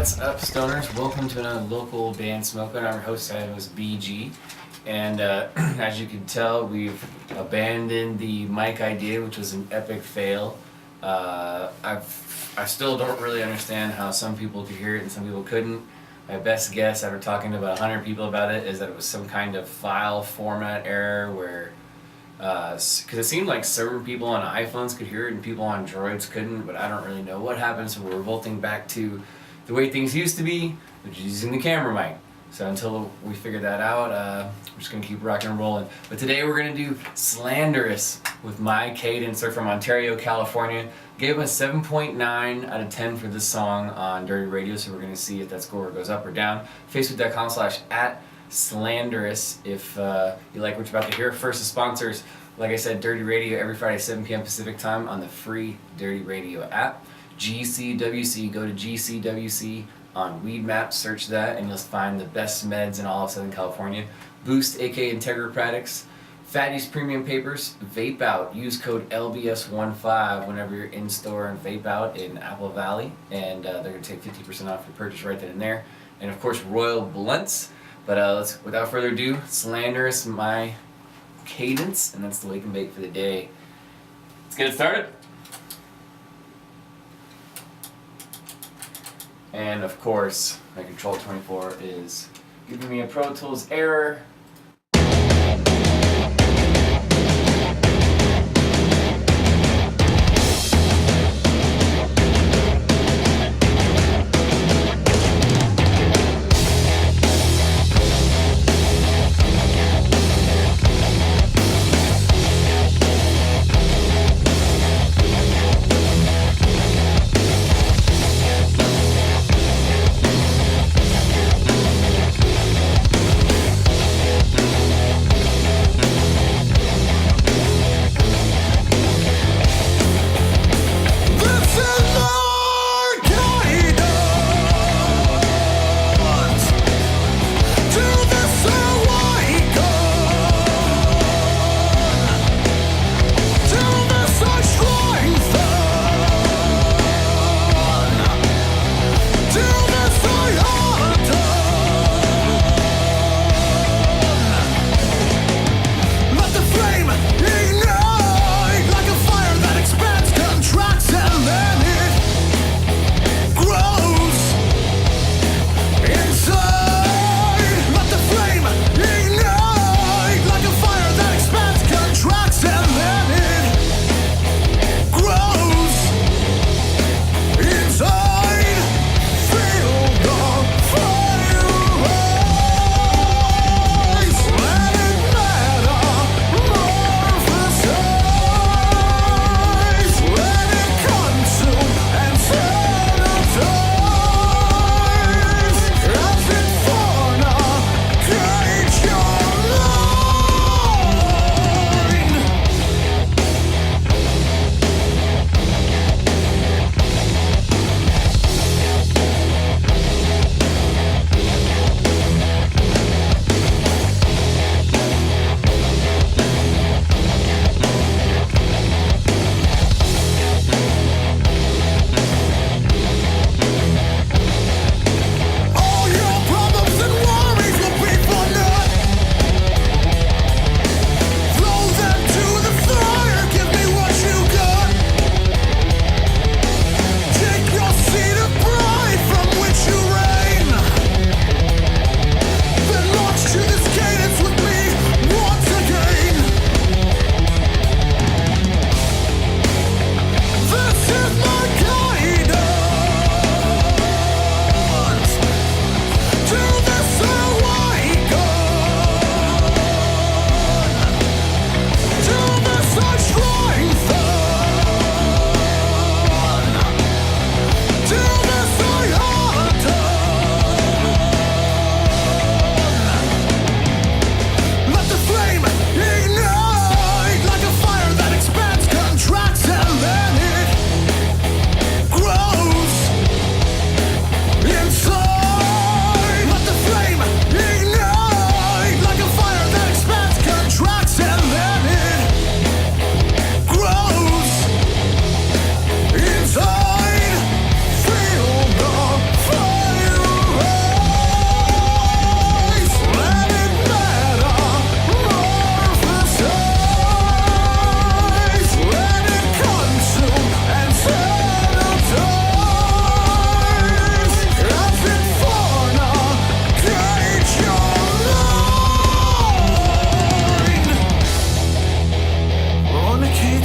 What's up, stoners? Welcome to another local band Smokeout. I'm your host, I was BG. And as you can tell, we've abandoned the mic idea, which was an epic fail. I still don't really understand how some people could hear it and some people couldn't. My best guess, after talking to about 100 people about it, is that it was some kind of file format error where, because it seemed like certain people on iPhones could hear it and people on Droids couldn't, but I don't really know what happened, so we're revolting back to the way things used to be, which is using the camera mic. So until we figure that out, we're just going to keep rocking and rolling. But today we're going to do Slanderus with My Cadence. They're from Ontario, California. Gave them a 7.9 out of 10 for this song on Dirty Radio, so we're going to see if that score goes up or down. Facebook.com/@Slanderus if you like what you're about to hear. First, the sponsors, like I said, Dirty Radio every Friday 7 p.m. Pacific Time on the free Dirty Radio app. GCWC, go to GCWC on Weed Maps, search that, and you'll find the best meds in all of Southern California. Boost, aka Integra Products, Fatty's Premium Papers, Vape Out. Use code LBS15 whenever you're in store and Vape Out in Apple Valley, and they're going to take 50% off your purchase right then and there. And of course, Royal Blunts. But without further ado, Slanderus, My Cadence, and that's the wake and bake for the day. Let's get it started. And of course, my Control 24 is giving me a Pro Tools error.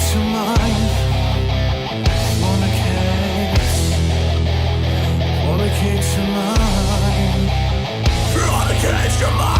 change your mind. Wanna change your mind. Wanna change your mind.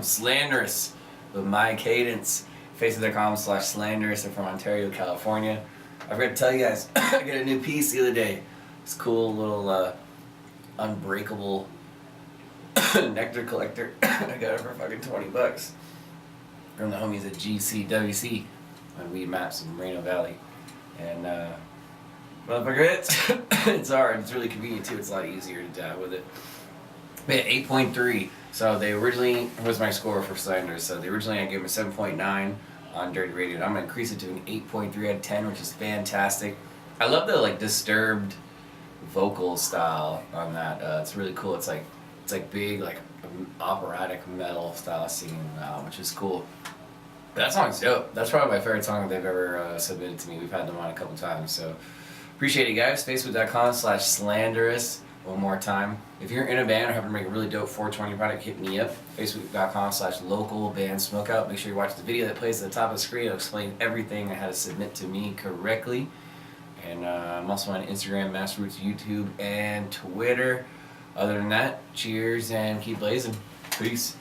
Slanderus with My Cadence. Facebook.com/Slanderus. I'm from Ontario, California. I forgot to tell you guys, I got a new piece the other day. This cool little unbreakable nectar collector. I got it for fucking $20 from the homies at GCWC on Weed Maps in Moreno Valley. And motherfucker, it's hard. It's really convenient too. It's a lot easier to dab with it. But yeah, 8.3. So they originally was my score for Slanderus. So they originally I gave him a 7.9 on Dirty Radio. And I'm gonna increase it to an 8.3 out of 10, which is fantastic. I love the like disturbed vocal style on that. It's really cool. It's like big like operatic metal style singing, which is cool. But that song's dope. That's probably my favorite song that they've ever submitted to me. We've had them on a couple times, so appreciate it, guys. Facebook.com/Slanderus. One more time. If you're in a band or happen to make a really dope 420 product, hit me up. Facebook.com/local-band-smokeout. Make sure you watch the video that plays at the top of the screen. It'll explain everything on how to submit to me correctly. And I'm also on Instagram, Massroots, YouTube, and Twitter. Other than that, cheers and keep blazing. Peace.